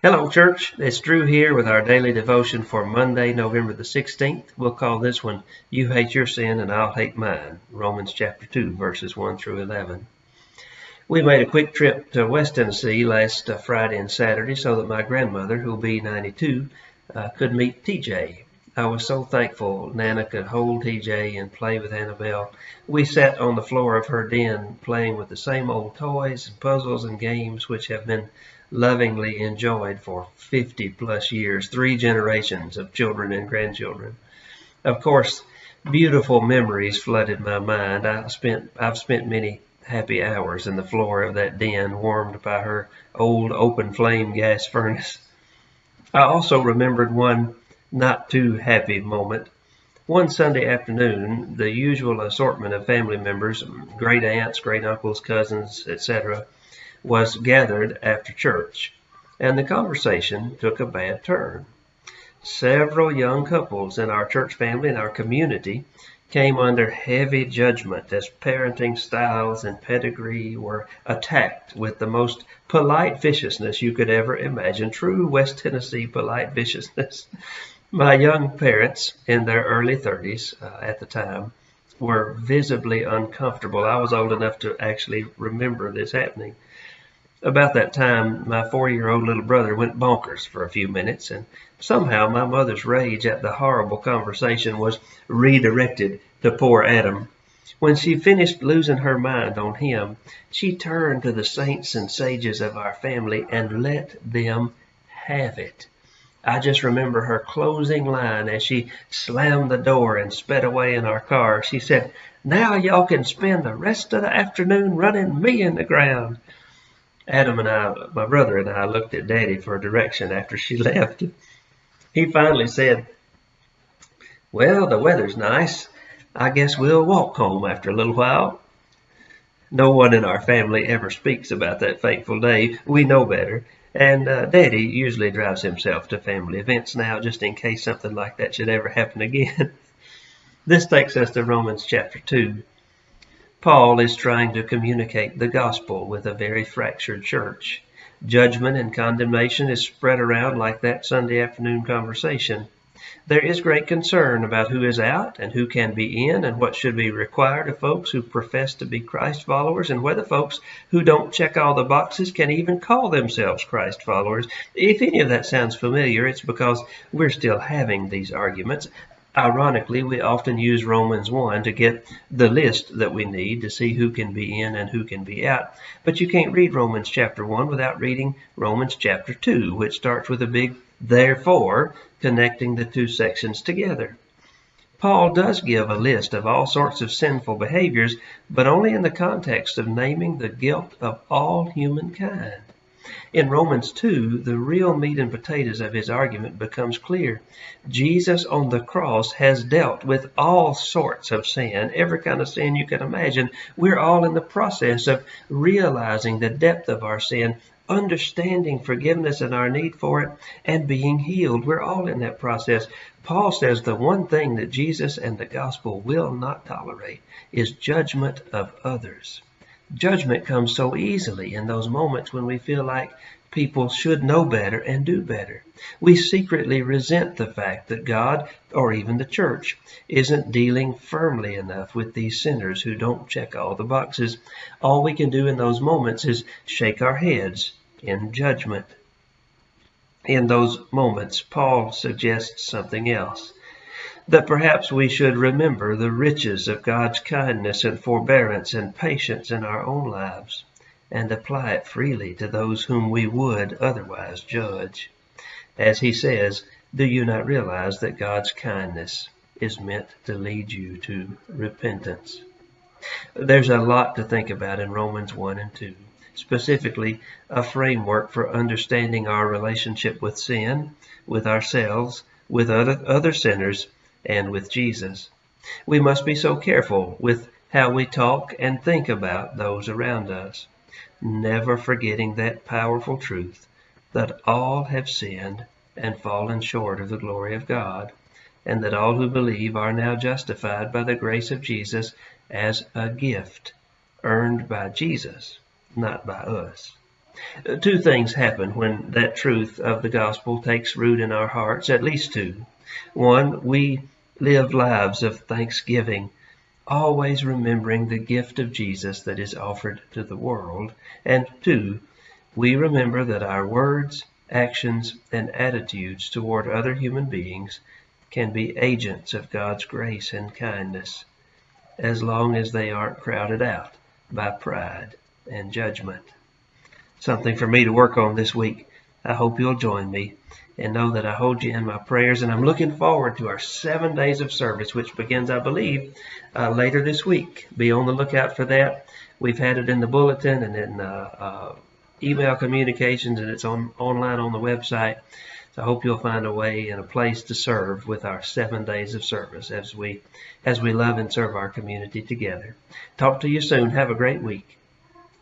Hello, church. It's Drew here with our daily devotion for Monday, November the 16th. We'll call this one, You Hate Your Sin and I'll Hate Mine, Romans chapter 2, verses 1 through 11. We made a quick trip to West Tennessee last Friday and Saturday so that my grandmother, who'll be 92, could meet TJ. I was so thankful Nana could hold TJ and play with Annabelle. We sat on the floor of her den playing with the same old toys and puzzles and games which have been lovingly enjoyed for 50 plus years, 3 generations of children and grandchildren. Of course, beautiful memories flooded my mind. I've spent many happy hours in the floor of that den warmed by her old open flame gas furnace. I also remembered one not too happy moment. One Sunday afternoon, the usual assortment of family members, great aunts, great uncles, cousins, etc., was gathered after church, and the conversation took a bad turn. Several young couples in our church family and our community came under heavy judgment as parenting styles and pedigree were attacked with the most polite viciousness you could ever imagine. True West Tennessee polite viciousness. My young parents, in their early 30s at the time, were visibly uncomfortable. I was old enough to actually remember this happening. About that time, my 4-year-old little brother went bonkers for a few minutes, and somehow my mother's rage at the horrible conversation was redirected to poor Adam. When she finished losing her mind on him, she turned to the saints and sages of our family and let them have it. I just remember her closing line as she slammed the door and sped away in our car. She said, "Now y'all can spend the rest of the afternoon running me in the ground." Adam and I, my brother and I, looked at Daddy for direction after she left. He finally said, "Well, the weather's nice. I guess we'll walk home after a little while." No one in our family ever speaks about that fateful day. We know better. And Daddy usually drives himself to family events now, just in case something like that should ever happen again. This takes us to Romans chapter 2. Paul is trying to communicate the gospel with a very fractured church. Judgment and condemnation is spread around like that Sunday afternoon conversation. There is great concern about who is out and who can be in and what should be required of folks who profess to be Christ followers and whether folks who don't check all the boxes can even call themselves Christ followers. If any of that sounds familiar, it's because we're still having these arguments. Ironically, we often use Romans 1 to get the list that we need to see who can be in and who can be out. But you can't read Romans chapter 1 without reading Romans chapter 2, which starts with a big therefore, connecting the two sections together. Paul does give a list of all sorts of sinful behaviors, but only in the context of naming the guilt of all humankind. In Romans 2, the real meat and potatoes of his argument becomes clear. Jesus on the cross has dealt with all sorts of sin, every kind of sin you can imagine. We're all in the process of realizing the depth of our sin, understanding forgiveness and our need for it, and being healed. We're all in that process. Paul says the one thing that Jesus and the gospel will not tolerate is judgment of others. Judgment comes so easily in those moments when we feel like people should know better and do better. We secretly resent the fact that God, or even the church, isn't dealing firmly enough with these sinners who don't check all the boxes. All we can do in those moments is shake our heads in judgment. In those moments, Paul suggests something else. That perhaps we should remember the riches of God's kindness and forbearance and patience in our own lives and apply it freely to those whom we would otherwise judge. As he says, do you not realize that God's kindness is meant to lead you to repentance? There's a lot to think about in Romans 1 and 2, specifically a framework for understanding our relationship with sin, with ourselves, with other sinners, and with Jesus. We must be so careful with how we talk and think about those around us, never forgetting that powerful truth that all have sinned and fallen short of the glory of God, and that all who believe are now justified by the grace of Jesus as a gift earned by Jesus, not by us. Two things happen when that truth of the gospel takes root in our hearts, at least two. One, we live lives of thanksgiving, always remembering the gift of Jesus that is offered to the world. And two, we remember that our words, actions, and attitudes toward other human beings can be agents of God's grace and kindness, as long as they aren't crowded out by pride and judgment. Something for me to work on this week. I hope you'll join me and know that I hold you in my prayers, and I'm looking forward to our 7 days of service, which begins, I believe, later this week. Be on the lookout for that. We've had it in the bulletin and in email communications, and it's online on the website. So I hope you'll find a way and a place to serve with our 7 days of service as we love and serve our community together. Talk to you soon. Have a great week.